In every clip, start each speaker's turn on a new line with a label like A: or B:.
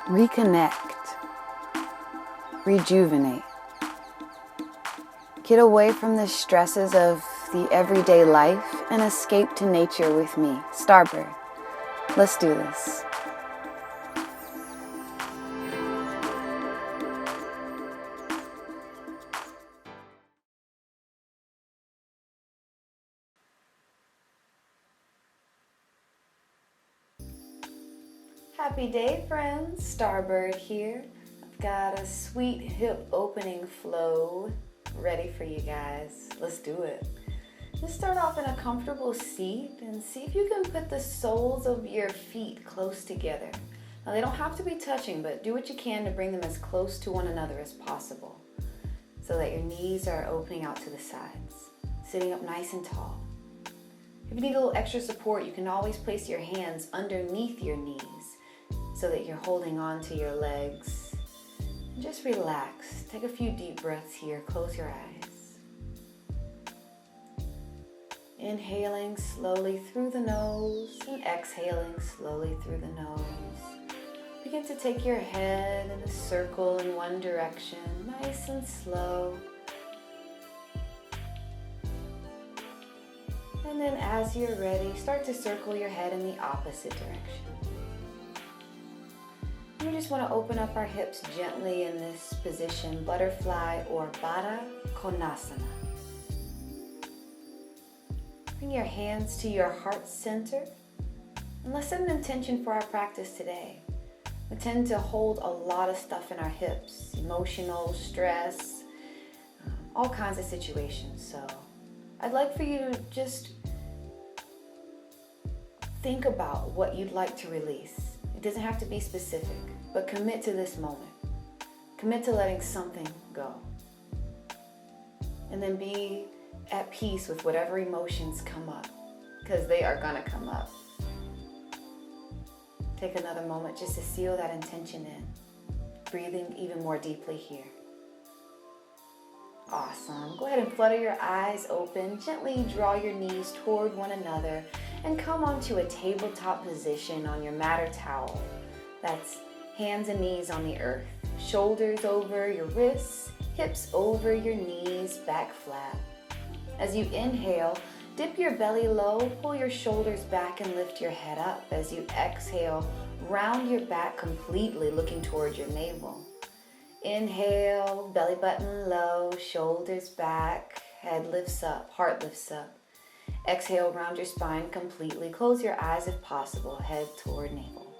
A: reconnect, rejuvenate. Get away from the stresses of the everyday life and escape to nature with me, Starbird. Let's do this. Happy day, friends. Starbird here. I've got a sweet hip opening flow ready for you guys. Let's do it. Just start off in a comfortable seat and see if you can put the soles of your feet close together. Now they don't have to be touching, but do what you can to bring them as close to one another as possible so that your knees are opening out to the sides, sitting up nice and tall. If you need a little extra support, you can always place your hands underneath your knees so that you're holding on to your legs. And just relax. Take a few deep breaths here. Close your eyes. Inhaling slowly through the nose and exhaling slowly through the nose. Begin to take your head in a circle in one direction, nice and slow. And then as you're ready, start to circle your head in the opposite direction. We just want to open up our hips gently in this position, butterfly or Baddha Konasana. Bring your hands to your heart center and let's set an intention for our practice today. We tend to hold a lot of stuff in our hips, emotional, stress, all kinds of situations. So I'd like for you to just think about what you'd like to release. It doesn't have to be specific, but commit to this moment. Commit to letting something go. And then be at peace with whatever emotions come up, because they are gonna come up. Take another moment just to seal that intention in. Breathing even more deeply here. Awesome. Go ahead and flutter your eyes open. Gently draw your knees toward one another and come onto a tabletop position on your mat or towel. That's hands and knees on the earth. Shoulders over your wrists, hips over your knees, back flat. As you inhale, dip your belly low, pull your shoulders back and lift your head up. As you exhale, round your back completely, looking towards your navel. Inhale, belly button low, shoulders back, head lifts up, heart lifts up. Exhale, round your spine completely. Close your eyes if possible, head toward navel.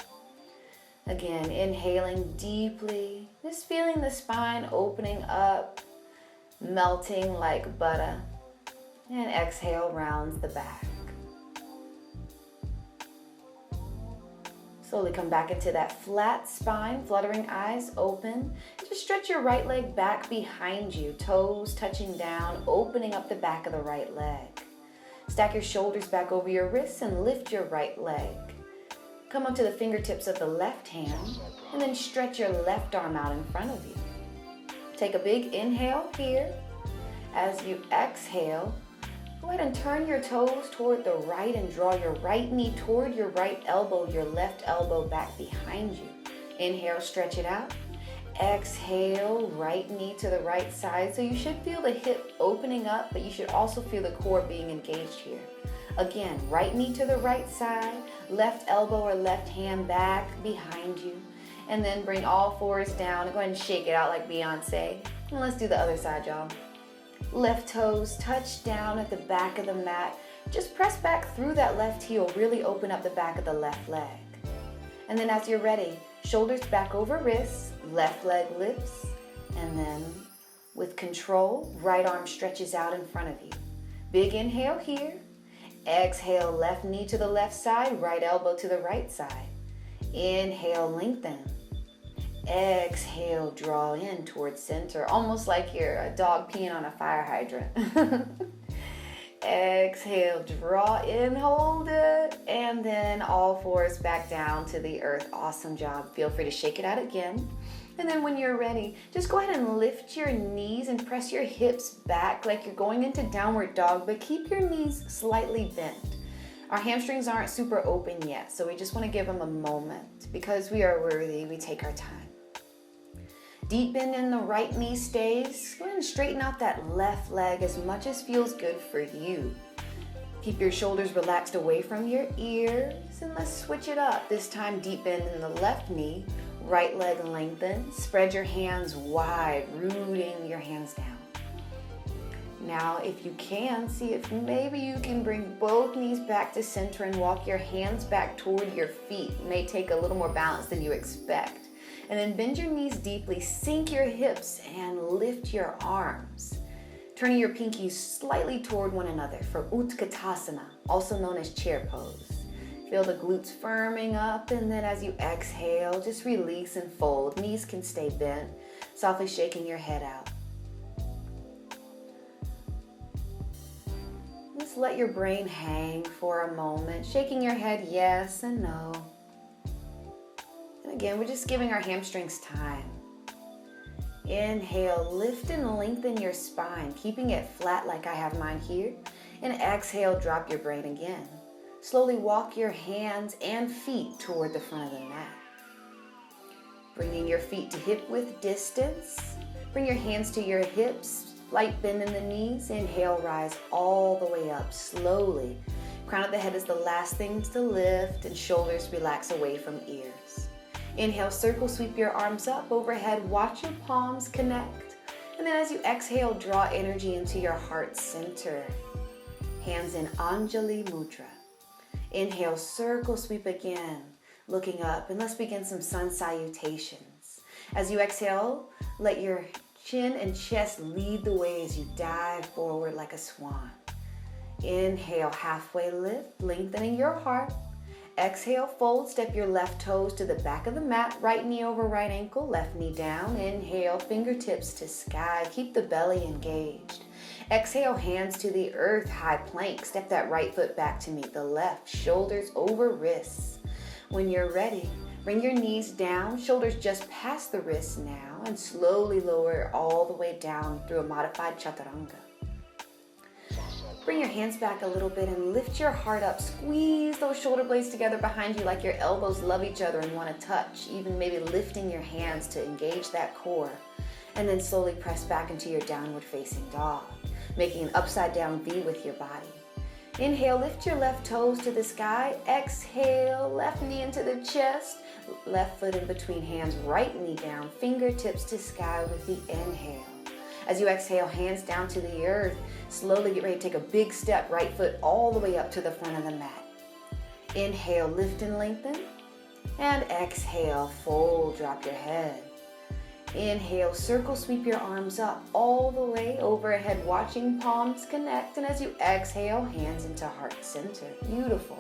A: Again, inhaling deeply, just feeling the spine opening up, melting like butter. And exhale, rounds the back. Slowly come back into that flat spine, fluttering eyes open. Just stretch your right leg back behind you, toes touching down, opening up the back of the right leg. Stack your shoulders back over your wrists and lift your right leg. Come up to the fingertips of the left hand and then stretch your left arm out in front of you. Take a big inhale here. As you exhale, go ahead and turn your toes toward the right and draw your right knee toward your right elbow, your left elbow back behind you. Inhale, stretch it out. Exhale, right knee to the right side. So you should feel the hip opening up, but you should also feel the core being engaged here. Again, right knee to the right side, left elbow or left hand back behind you. And then bring all fours down. Go ahead and shake it out like Beyonce. And let's do the other side, y'all. Left toes touch down at the back of the mat. Just press back through that left heel. Really open up the back of the left leg. And then as you're ready, shoulders back over wrists, left leg lifts, and then with control, right arm stretches out in front of you. Big inhale here. Exhale, left knee to the left side, right elbow to the right side. Inhale, lengthen. Exhale, draw in towards center, almost like you're a dog peeing on a fire hydrant. Exhale, draw in, hold it, and then all fours back down to the earth. Awesome job. Feel free to shake it out again. And then when you're ready, just go ahead and lift your knees and press your hips back like you're going into downward dog, but keep your knees slightly bent. Our hamstrings aren't super open yet, so we just want to give them a moment. Because we are worthy, we take our time. Deep bend in the right knee stays. Go ahead and straighten out that left leg as much as feels good for you. Keep your shoulders relaxed away from your ears, and let's switch it up. This time, deep bend in the left knee, right leg lengthen. Spread your hands wide, rooting your hands down. Now, if you can, see if maybe you can bring both knees back to center and walk your hands back toward your feet. It may take a little more balance than you expect. And then bend your knees deeply, sink your hips, and lift your arms. Turning your pinkies slightly toward one another for Utkatasana, also known as chair pose. Feel the glutes firming up, and then as you exhale, just release and fold. Knees can stay bent, softly shaking your head out. Just let your brain hang for a moment, shaking your head yes and no. And again, we're just giving our hamstrings time. Inhale, lift and lengthen your spine, keeping it flat like I have mine here. And exhale, drop your brain again. Slowly walk your hands and feet toward the front of the mat. Bringing your feet to hip width distance. Bring your hands to your hips, light bend in the knees. Inhale, rise all the way up slowly. Crown of the head is the last thing to lift, and shoulders relax away from ears. Inhale, circle sweep your arms up overhead. Watch your palms connect. And then as you exhale, draw energy into your heart center. Hands in Anjali Mudra. Inhale, circle sweep again, looking up. And let's begin some Sun Salutations. As you exhale, let your chin and chest lead the way as you dive forward like a swan. Inhale, halfway lift, lengthening your heart. Exhale, fold, step your left toes to the back of the mat, right knee over right ankle, left knee down. Inhale, fingertips to sky, keep the belly engaged. Exhale, hands to the earth, high plank. Step that right foot back to meet the left, shoulders over wrists. When you're ready, bring your knees down, shoulders just past the wrists now, and slowly lower all the way down through a modified chaturanga. Bring your hands back a little bit and lift your heart up. Squeeze those shoulder blades together behind you like your elbows love each other and want to touch. Even maybe lifting your hands to engage that core. And then slowly press back into your downward facing dog, making an upside down V with your body. Inhale, lift your left toes to the sky. Exhale, left knee into the chest. Left foot in between hands, right knee down, fingertips to sky with the inhale. As you exhale, hands down to the earth, slowly get ready to take a big step, right foot all the way up to the front of the mat. Inhale, lift and lengthen. And exhale, fold, drop your head. Inhale, circle, sweep your arms up all the way overhead, watching palms connect. And as you exhale, hands into heart center. Beautiful.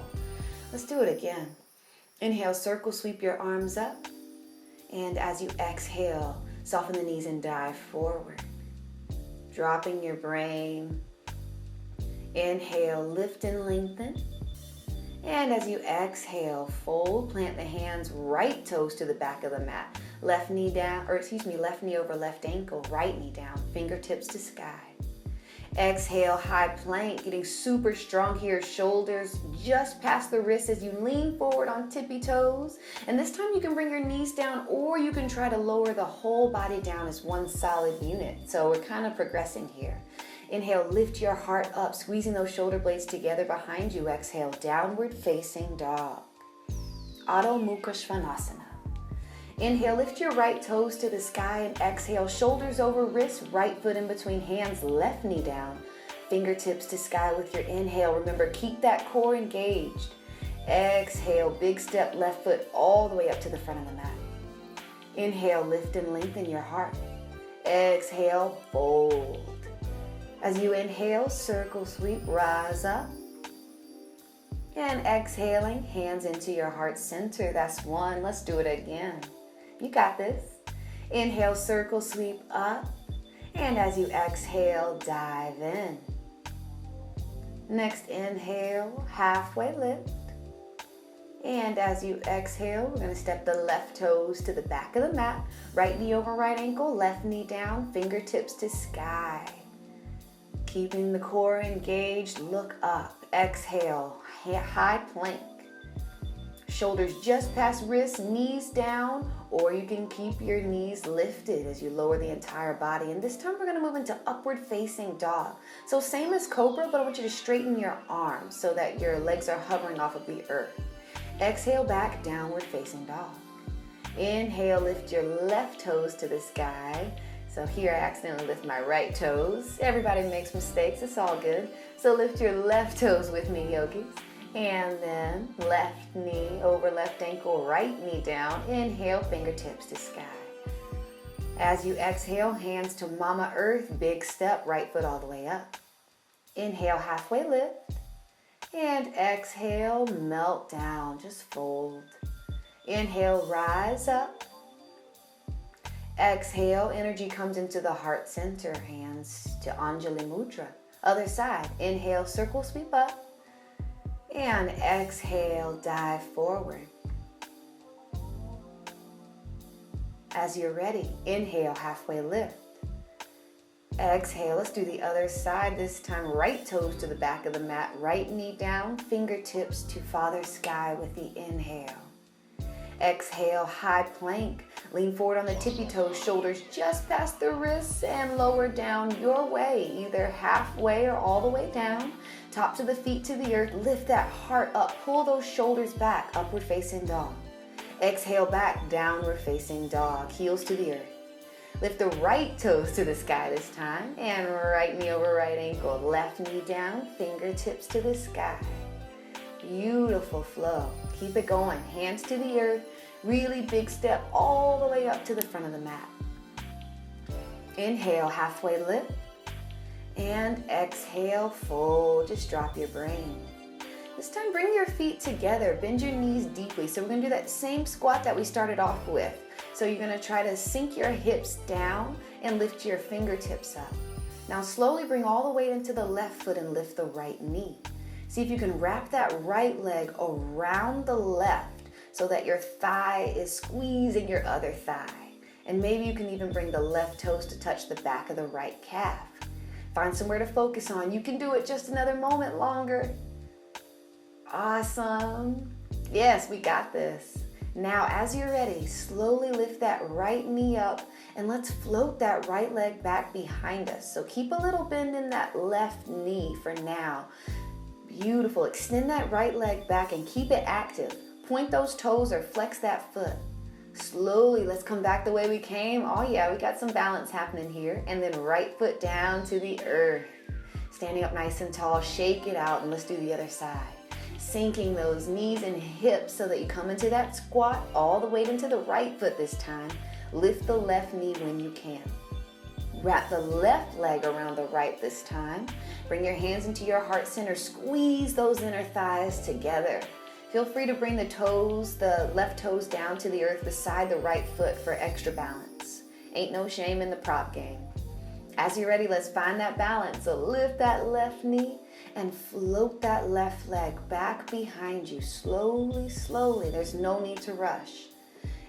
A: Let's do it again. Inhale, circle, sweep your arms up. And as you exhale, soften the knees and dive forward. Dropping your brain. Inhale, lift and lengthen. And as you exhale, fold, plant the hands, right toes to the back of the mat. Left knee down, left knee over left ankle, right knee down, fingertips to sky. Exhale, high plank, getting super strong here, shoulders just past the wrists as you lean forward on tippy toes. And this time you can bring your knees down, or you can try to lower the whole body down as one solid unit. So we're kind of progressing here. Inhale, lift your heart up, squeezing those shoulder blades together behind you. Exhale, downward facing dog. Adho Mukha Svanasana. Inhale, lift your right toes to the sky and exhale, shoulders over wrists, right foot in between hands, left knee down, fingertips to sky with your inhale. Remember, keep that core engaged. Exhale, big step, left foot all the way up to the front of the mat. Inhale, lift and lengthen your heart. Exhale, fold. As you inhale, circle, sweep, rise up. And exhaling, hands into your heart center. That's one. Let's do it again. You got this. Inhale, circle, sweep up. And as you exhale, dive in. Next inhale, halfway lift. And as you exhale, we're going to step the left toes to the back of the mat. Right knee over right ankle, left knee down, fingertips to sky. Keeping the core engaged, look up. Exhale, high plank. Shoulders just past wrists, knees down, or you can keep your knees lifted as you lower the entire body. And this time we're going to move into upward facing dog. So same as cobra, but I want you to straighten your arms so that your legs are hovering off of the earth. Exhale back, downward facing dog. Inhale, lift your left toes to the sky. So here I accidentally lift my right toes. Everybody makes mistakes, it's all good. So lift your left toes with me, yogis. And then left knee over left ankle, right knee down. Inhale, fingertips to sky. As you exhale, hands to Mama Earth, big step, right foot all the way up. Inhale, halfway lift. And exhale, melt down, just fold. Inhale, rise up. Exhale, energy comes into the heart center, hands to Anjali Mudra. Other side, inhale, circle, sweep up. And exhale, dive forward. As you're ready, inhale, halfway lift. Exhale, let's do the other side. This time, right toes to the back of the mat, right knee down, fingertips to Father Sky with the inhale. Exhale, high plank. Lean forward on the tippy toes, shoulders just past the wrists and lower down your way, either halfway or all the way down. Top to the feet to the earth, lift that heart up, pull those shoulders back, upward facing dog. Exhale back, downward facing dog, heels to the earth. Lift the right toes to the sky this time, and right knee over right ankle, left knee down, fingertips to the sky. Beautiful flow. Keep it going, hands to the earth, really big step all the way up to the front of the mat. Inhale, halfway lift. And exhale, fold, just drop your brain. This time, bring your feet together, bend your knees deeply. So we're gonna do that same squat that we started off with. So you're gonna try to sink your hips down and lift your fingertips up. Now slowly bring all the weight into the left foot and lift the right knee. See if you can wrap that right leg around the left so that your thigh is squeezing your other thigh. And maybe you can even bring the left toes to touch the back of the right calf. Find somewhere to focus on. You can do it just another moment longer. Awesome. Yes, we got this. Now, as you're ready, slowly lift that right knee up and let's float that right leg back behind us. So keep a little bend in that left knee for now. Beautiful. Extend that right leg back and keep it active. Point those toes or flex that foot. Slowly, let's come back the way we came. Oh yeah, we got some balance happening here. And then right foot down to the earth. Standing up nice and tall, shake it out, and let's do the other side. Sinking those knees and hips so that you come into that squat, all the weight into the right foot this time. Lift the left knee when you can. Wrap the left leg around the right this time. Bring your hands into your heart center. Squeeze those inner thighs together. Feel free to bring the left toes down to the earth beside the right foot for extra balance. Ain't no shame in the prop game. As you're ready, let's find that balance. So lift that left knee and float that left leg back behind you. Slowly, slowly. There's no need to rush.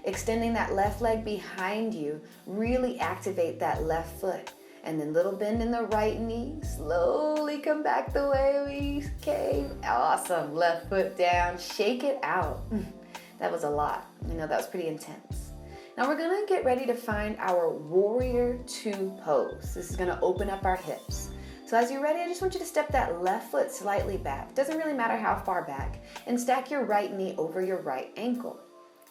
A: Extending that left leg behind you, really activate that left foot. And then little bend in the right knee. Slowly come back the way we came. Awesome. Left foot down. Shake it out. That was a lot. That was pretty intense. Now we're going to get ready to find our Warrior Two pose. This is going to open up our hips. So as you're ready, I just want you to step that left foot slightly back. Doesn't really matter how far back. And stack your right knee over your right ankle.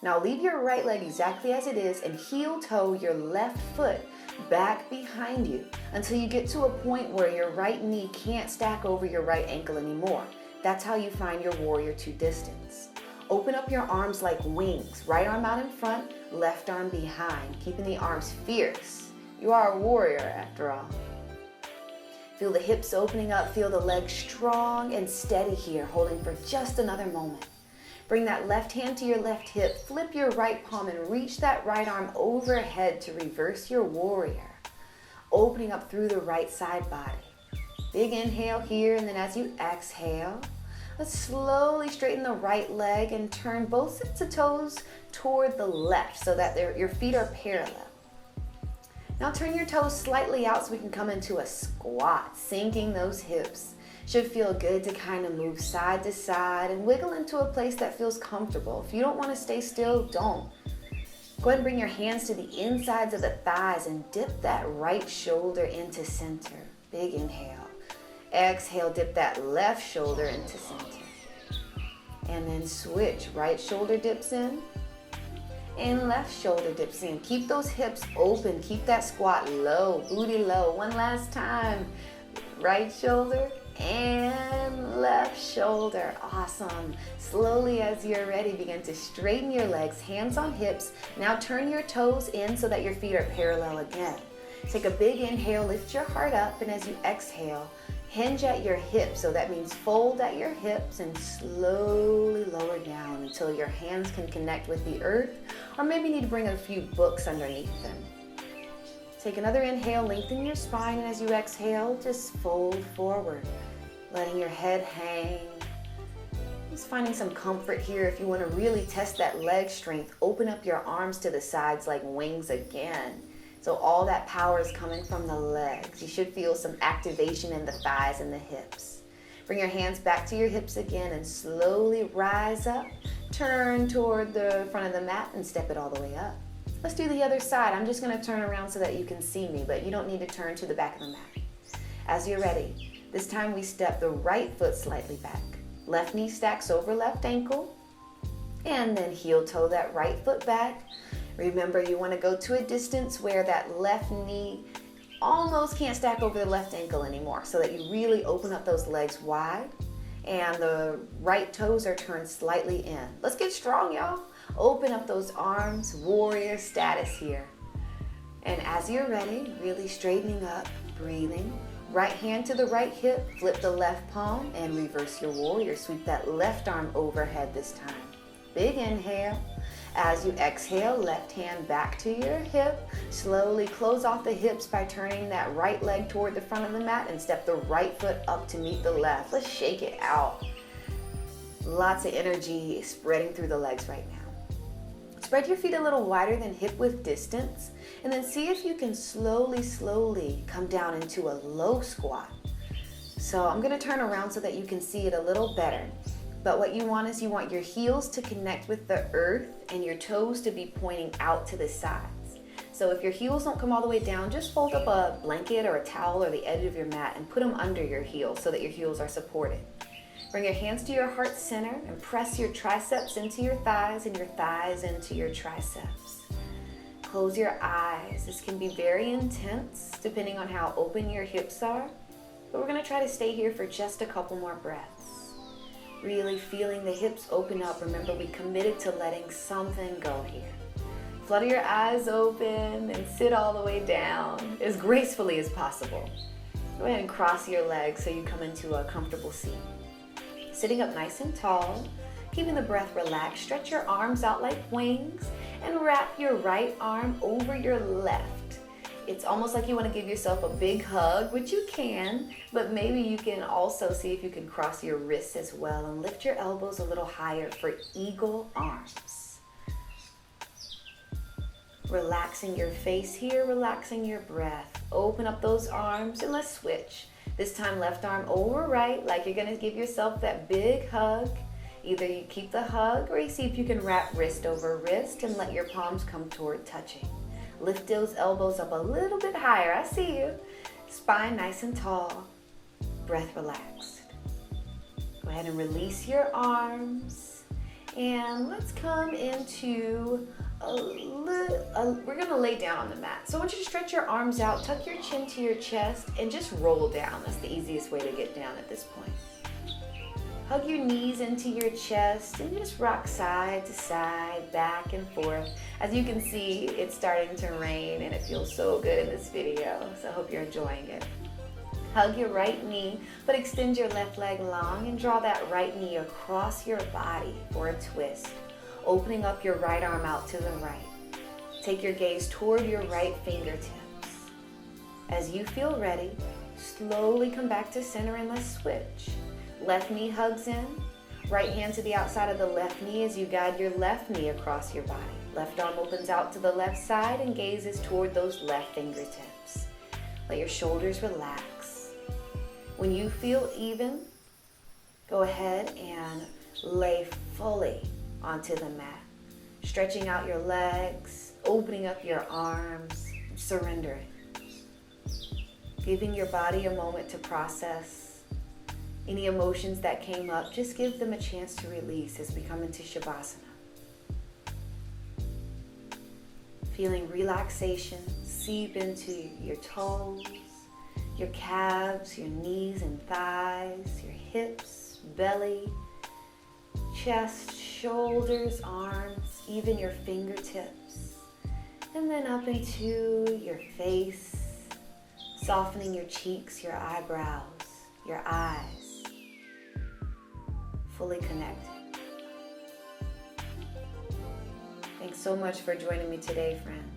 A: Now leave your right leg exactly as it is and heel toe your left foot back behind you until you get to a point where your right knee can't stack over your right ankle anymore. That's how you find your Warrior Two distance. Open up your arms like wings. Right arm out in front, left arm behind, keeping the arms fierce. You are a warrior after all. Feel the hips opening up, feel the legs strong and steady here, holding for just another moment. Bring that left hand to your left hip, flip your right palm and reach that right arm overhead to reverse your warrior. Opening up through the right side body. Big inhale here, and then as you exhale, let's slowly straighten the right leg and turn both sets of toes toward the left so that your feet are parallel. Now turn your toes slightly out so we can come into a squat, sinking those hips. Should feel good to kind of move side to side and wiggle into a place that feels comfortable. If you don't want to stay still, don't. Go ahead and bring your hands to the insides of the thighs and dip that right shoulder into center. Big inhale. Exhale, dip that left shoulder into center. And then switch. Right shoulder dips in and left shoulder dips in. Keep those hips open. Keep that squat low, booty low. One last time. Right shoulder and left shoulder. Awesome. Slowly, as you're ready, begin to straighten your legs, hands on hips. Now turn your toes in so that your feet are parallel again. Take a big inhale, lift your heart up, and as you exhale, hinge at your hips. So that means fold at your hips and slowly lower down until your hands can connect with the earth, or maybe you need to bring a few books underneath them. Take another inhale, lengthen your spine, and as you exhale, just fold forward, letting your head hang. Just finding some comfort here. If you want to really test that leg strength, open up your arms to the sides like wings again. So all that power is coming from the legs. You should feel some activation in the thighs and the hips. Bring your hands back to your hips again and slowly rise up. Turn toward the front of the mat and step it all the way up. Let's do the other side. I'm just going to turn around so that you can see me, but you don't need to turn to the back of the mat. As you're ready, this time we step the right foot slightly back. Left knee stacks over left ankle, and then heel toe that right foot back. Remember, you want to go to a distance where that left knee almost can't stack over the left ankle anymore, so that you really open up those legs wide and the right toes are turned slightly in. Let's get strong, y'all. Open up those arms, warrior status here. And as you're ready, really straightening up, breathing. Right hand to the right hip, flip the left palm and reverse your warrior. Sweep that left arm overhead this time. Big inhale. As you exhale, left hand back to your hip. Slowly close off the hips by turning that right leg toward the front of the mat and step the right foot up to meet the left. Let's shake it out. Lots of energy spreading through the legs right now. Spread your feet a little wider than hip width distance, and then see if you can slowly come down into a low squat. So I'm going to turn around so that you can see it a little better. But what you want is you want your heels to connect with the earth and your toes to be pointing out to the sides. So if your heels don't come all the way down, just fold up a blanket or a towel or the edge of your mat and put them under your heels so that your heels are supported. Bring your hands to your heart center and press your triceps into your thighs and your thighs into your triceps. Close your eyes. This can be very intense depending on how open your hips are, but we're going to try to stay here for just a couple more breaths. Really feeling the hips open up. Remember, we committed to letting something go here. Flutter your eyes open and sit all the way down as gracefully as possible. Go ahead and cross your legs so you come into a comfortable seat. Sitting up nice and tall, keeping the breath relaxed, stretch your arms out like wings and wrap your right arm over your left. It's almost like you want to give yourself a big hug, which you can, but maybe you can also see if you can cross your wrists as well and lift your elbows a little higher for eagle arms. Relaxing your face here, relaxing your breath. Open up those arms and let's switch. This time left arm over right, like you're going to give yourself that big hug. Either you keep the hug or you see if you can wrap wrist over wrist and let your palms come toward touching. Lift those elbows up a little bit higher. I see you. Spine nice and tall. Breath relaxed. Go ahead and release your arms. And let's come into we're going to lay down on the mat. So I want you to stretch your arms out, tuck your chin to your chest, and just roll down. That's the easiest way to get down at this point. Hug your knees into your chest and just rock side to side, back and forth. As you can see, it's starting to rain and it feels so good in this video, so I hope you're enjoying it. Hug your right knee, but extend your left leg long and draw that right knee across your body for a twist, opening up your right arm out to the right. Take your gaze toward your right fingertips. As you feel ready, slowly come back to center and let's switch. Left knee hugs in, right hand to the outside of the left knee as you guide your left knee across your body. Left arm opens out to the left side and gazes toward those left fingertips. Let your shoulders relax. When you feel even, go ahead and lay fully onto the mat, stretching out your legs, opening up your arms, surrendering. Giving your body a moment to process any emotions that came up. Just give them a chance to release as we come into Shavasana. Feeling relaxation seep into your toes, your calves, your knees and thighs, your hips, belly, chest, shoulders, arms, even your fingertips. And then up into your face, softening your cheeks, your eyebrows, your eyes, fully connected. Thanks so much for joining me today, friends.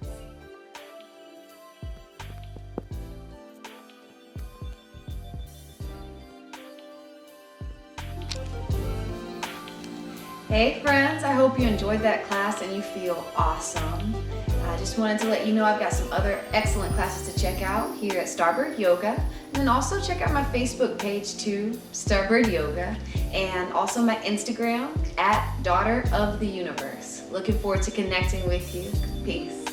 A: Hey friends, I hope you enjoyed that class and you feel awesome. I just wanted to let you know I've got some other excellent classes to check out here at Starbird Yoga. And then also check out my Facebook page too, Starbird Yoga, and also my Instagram at Daughter of the Universe. Looking forward to connecting with you. Peace.